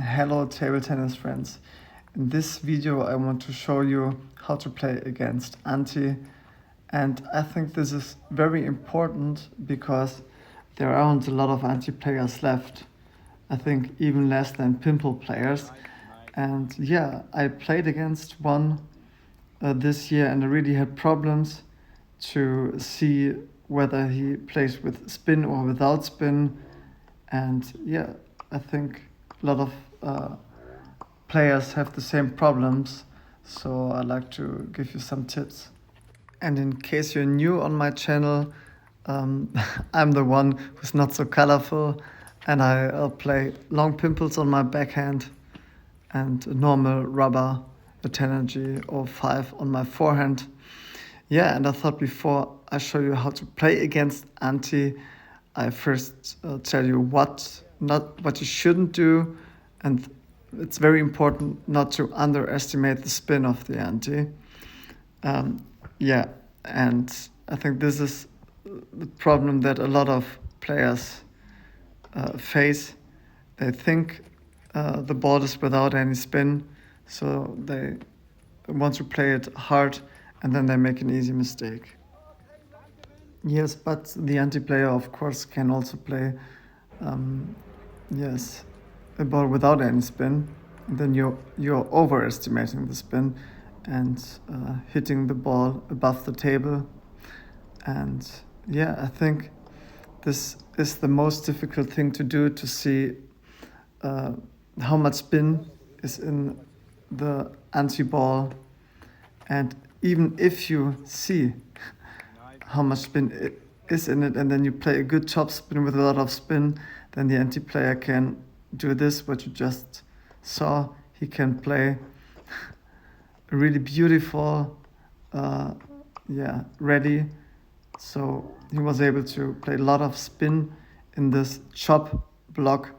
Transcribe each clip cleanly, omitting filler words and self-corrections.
Hello table tennis friends. In this video I want to show you how to play against anti, and I think this is very important because there aren't a lot of anti players left. I think even less than pimple players. And yeah, I played against one this year and I really had problems to see whether he plays with spin or without spin. And yeah, I think a lot of players have the same problems, so I'd like to give you some tips. And in case you're new on my channel, I'm the one who's not so colorful, and I'll play long pimples on my backhand and a normal rubber Tenergy 05 on my forehand. Yeah, and I thought before I show you how to play against anti, I first tell you what you shouldn't do, and it's very important not to underestimate the spin of the anti. Yeah, and I think this is the problem that a lot of players face. They think the ball is without any spin, so they want to play it hard, and then they make an easy mistake. Yes, but the anti-player, of course, can also play, yes, a ball without any spin. And then you're overestimating the spin and hitting the ball above the table. And yeah, I think this is the most difficult thing to do, to see how much spin is in the anti-ball. And even if you see how much spin is in it, and then you play a good top spin with a lot of spin, then the anti-player can do this, what you just saw. He can play a really beautiful, ready. So he was able to play a lot of spin in this chop block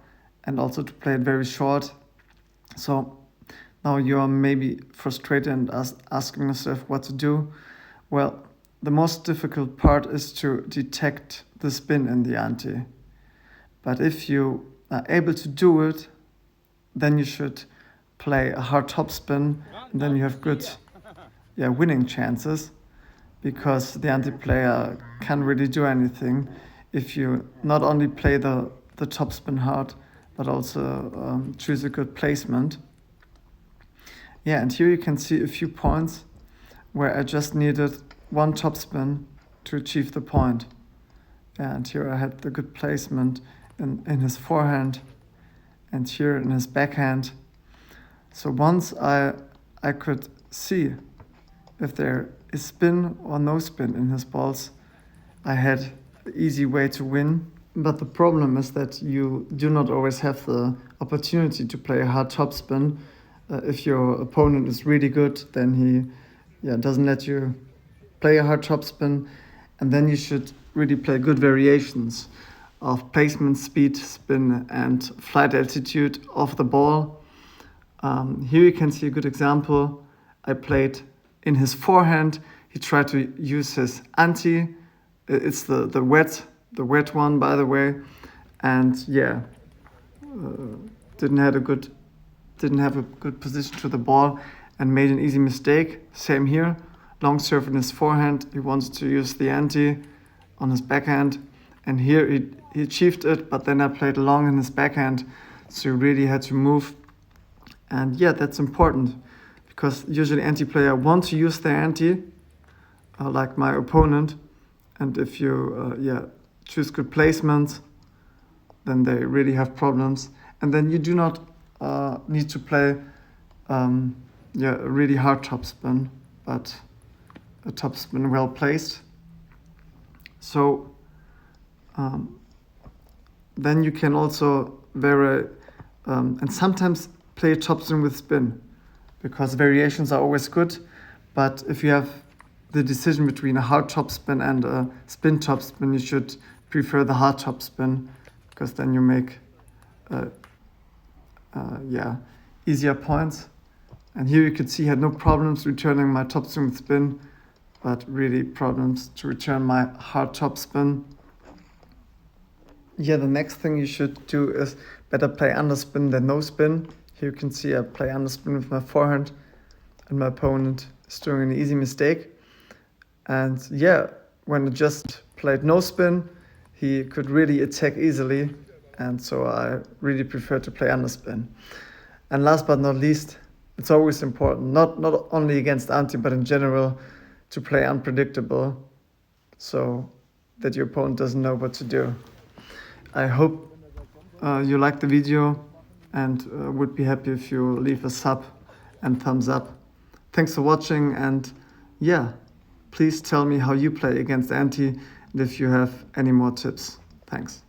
and also to play it very short. So now you're maybe frustrated and asking yourself what to do. Well, the most difficult part is to detect the spin in the anti. But if you are able to do it, then you should play a hard topspin, and then you have good winning chances, because the anti-player can't really do anything if you not only play the topspin hard, but also choose a good placement. Yeah, and here you can see a few points where I just needed one topspin to achieve the point. And here I had the good placement in his forehand and here in his backhand. So once I could see if there is spin or no spin in his balls, I had an easy way to win. But the problem is that you do not always have the opportunity to play a hard topspin. If your opponent is really good, then he doesn't let you play a hard topspin, and then you should really play good variations of placement, speed, spin, and flight altitude of the ball. Here you can see a good example. I played in his forehand. He tried to use his anti. It's the wet one, by the way, and didn't have a good position to the ball and made an easy mistake. Same here. Long serve in his forehand. He wanted to use the anti on his backhand, and here he achieved it, but then I played long in his backhand, so he really had to move. And yeah, that's important, because usually anti-player want to use their anti, like my opponent, and if you choose good placements, then they really have problems. And then you do not need to play a really hard topspin, but a topspin well placed. So then you can also vary and sometimes play a topspin with spin, because variations are always good. But if you have the decision between a hard topspin and a spin topspin, you should prefer the hard topspin, because then you make easier points. And here you could see I had no problems returning my topspin with spin, but really problems to return my hard topspin. Yeah, the next thing you should do is better play underspin than no spin. Here you can see I play underspin with my forehand and my opponent is doing an easy mistake. And yeah, when I just played no spin, he could really attack easily. And so I really prefer to play underspin. And last but not least, it's always important, not only against ante, but in general, to play unpredictable so that your opponent doesn't know what to do. I hope you liked the video and would be happy if you leave a sub and thumbs up. Thanks for watching, and yeah, please tell me how you play against ante and if you have any more tips. Thanks.